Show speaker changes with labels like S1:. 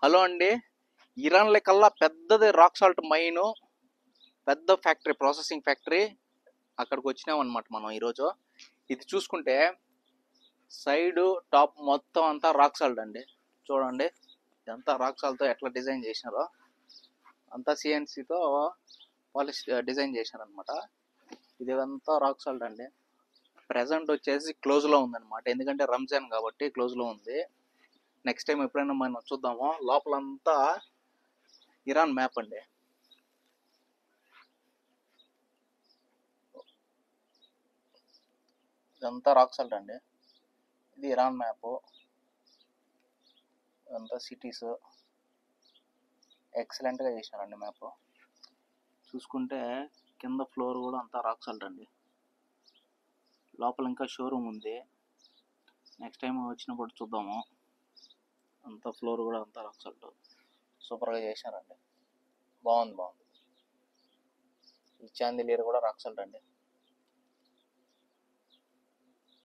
S1: Hello అండి. Iran కల్లా పెద్దది రాక్ సాల్ట్ మైను, పెద్ద ఫ్యాక్టరీ, ప్రాసెసింగ్ ఫ్యాక్టరీ. అక్కడికి వచ్చినామన్నమాట మనం ఈరోజు. ఇది చూసుకుంటే సైడు టాప్ మొత్తం అంతా రాక్ సాల్ట్ అండి. చూడండి ఇదంతా రాక్ సాల్ట్తో ఎట్లా డిజైన్ చేసినారో, అంతా సిఎన్సితో పాలిష్ డిజైన్ చేశారనమాట. ఇది అంతా రాక్ సాల్ట్ అండి. ప్రెజెంట్ వచ్చేసి క్లోజ్లో ఉందన్నమాట, ఎందుకంటే రంజాన్ కాబట్టి క్లోజ్లో ఉంది. నెక్స్ట్ టైం ఎప్పుడైనా మనం చూద్దాము. లోపలంతా ఇరాన్ మ్యాప్ అండి. ఇదంతా రాక్ సాల్ట్ అండి. ఇది ఇరాన్ మ్యాప్. ఇదంతా సిటీస్ ఎక్సలెంట్గా చేశారండి మ్యాప్. చూసుకుంటే కింద ఫ్లోర్ కూడా అంతా రాక్ సాల్ట్ అండి. లోపల ఇంకా షోరూమ్ ఉంది, నెక్స్ట్ టైం వచ్చినప్పుడు చూద్దాము. అంతా ఫ్లోర్ కూడా అంతా రాక్ సాల్ట్, సూపర్గా చేశారండి. బాగుంది. ఈ చాందిలియర్ కూడా రాక్ సాల్ట్ అండి.